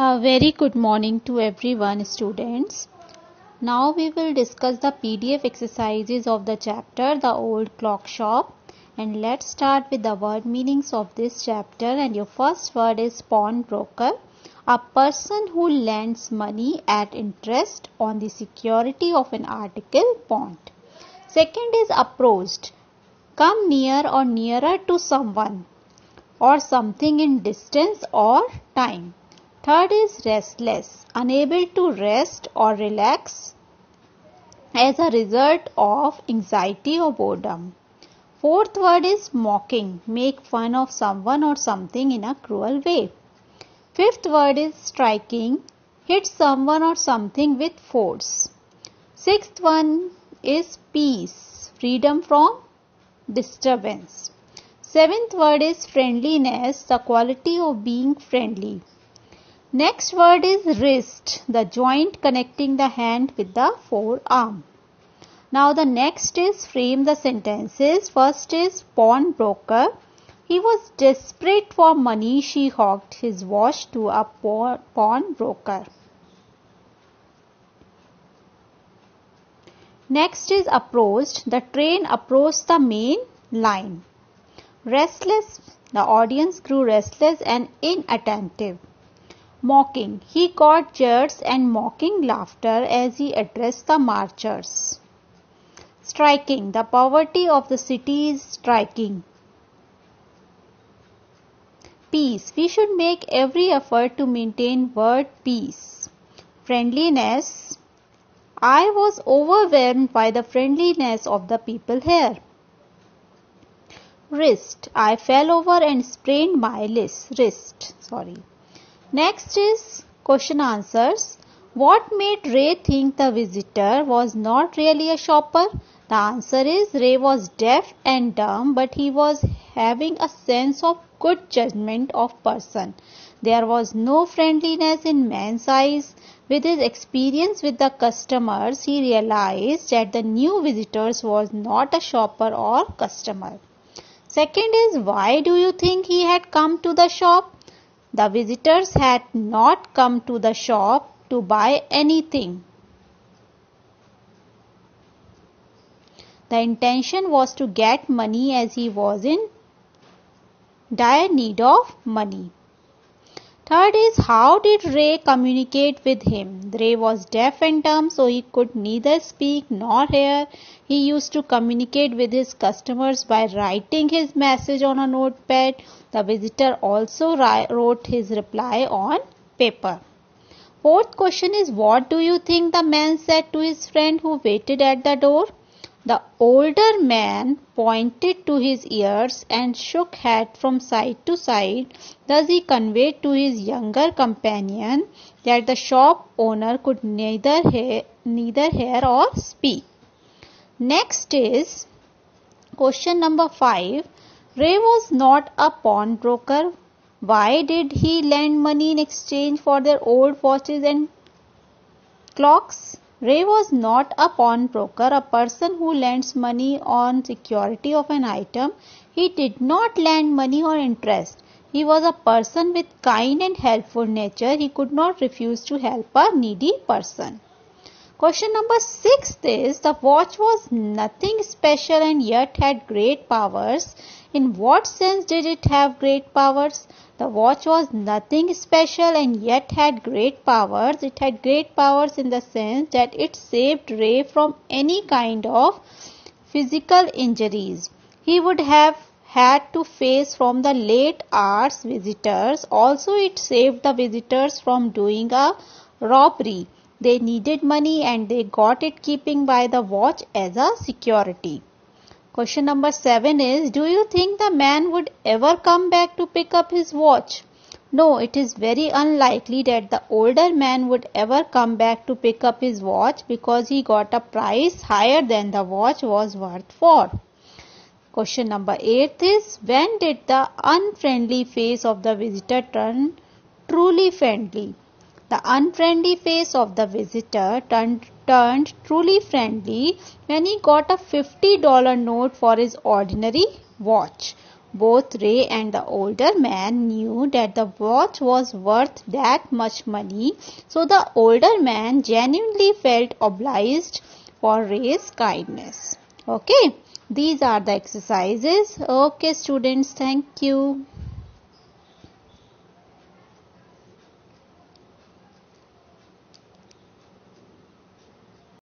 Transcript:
A very good morning to everyone, students. Now we will discuss the PDF exercises of the chapter The Old Clock Shop, and let's start with the word meanings of this chapter. And your first word is pawnbroker, a person who lends money at interest on the security of an article pawned. Second is approached, come near or nearer to someone or something in distance or time. Third is restless, unable to rest or relax as a result of anxiety or boredom. Fourth word is mocking, make fun of someone or something in a cruel way. Fifth word is striking, hit someone or something with force. Sixth one is peace, freedom from disturbance. Seventh word is friendliness, the quality of being friendly. Next word is wrist, the joint connecting the hand with the forearm. Now the next is frame the sentences. First is pawnbroker. He was desperate for money. She hawked his watch to a pawnbroker. Next is approached. The train approached the main line. Restless. The audience grew restless and inattentive. Mocking. He got jeers and mocking laughter as he addressed the marchers. Striking. The poverty of the city is striking. Peace. We should make every effort to maintain world peace. Friendliness. I was overwhelmed by the friendliness of the people here. Wrist. I fell over and sprained my wrist. Next is question answers. What made Ray think the visitor was not really a shopper? The answer is Ray was deaf and dumb, but he was having a sense of good judgment of person. There was no friendliness in man's eyes. With his experience with the customers, he realized that the new visitors was not a shopper or customer. Second is, why do you think he had come to the shop? The visitors had not come to the shop to buy anything. The intention was to get money as he was in dire need of money. Third is, how did Ray communicate with him? Ray was deaf and dumb, so he could neither speak nor hear. He used to communicate with his customers by writing his message on a notepad. The visitor also wrote his reply on paper. Fourth question is, what do you think the man said to his friend who waited at the door? The older man pointed to his ears and shook head from side to side. Thus he conveyed to his younger companion that the shop owner could neither hear or speak. Next is question number 5. Ray was not a pawnbroker. Why did he lend money in exchange for their old watches and clocks? Ray was not a pawnbroker, a person who lends money on security of an item. He did not lend money on interest. He was a person with kind and helpful nature. He could not refuse to help a needy person. Question number 6 is, the watch was nothing special and yet had great powers. In what sense did it have great powers? The watch was nothing special and yet had great powers. It had great powers in the sense that it saved Ray from any kind of physical injuries he would have had to face from the late hours visitors. Also, it saved the visitors from doing a robbery. They needed money and they got it keeping by the watch as a security. Question number 7 is, do you think the man would ever come back to pick up his watch? No, it is very unlikely that the older man would ever come back to pick up his watch because he got a price higher than the watch was worth for. Question number 8 is, when did the unfriendly face of the visitor turn truly friendly? The unfriendly face of the visitor turned truly friendly when he got a $50 note for his ordinary watch. Both Ray and the older man knew that the watch was worth that much money, so the older man genuinely felt obliged for Ray's kindness. Okay, these are the exercises. Okay, students, thank you.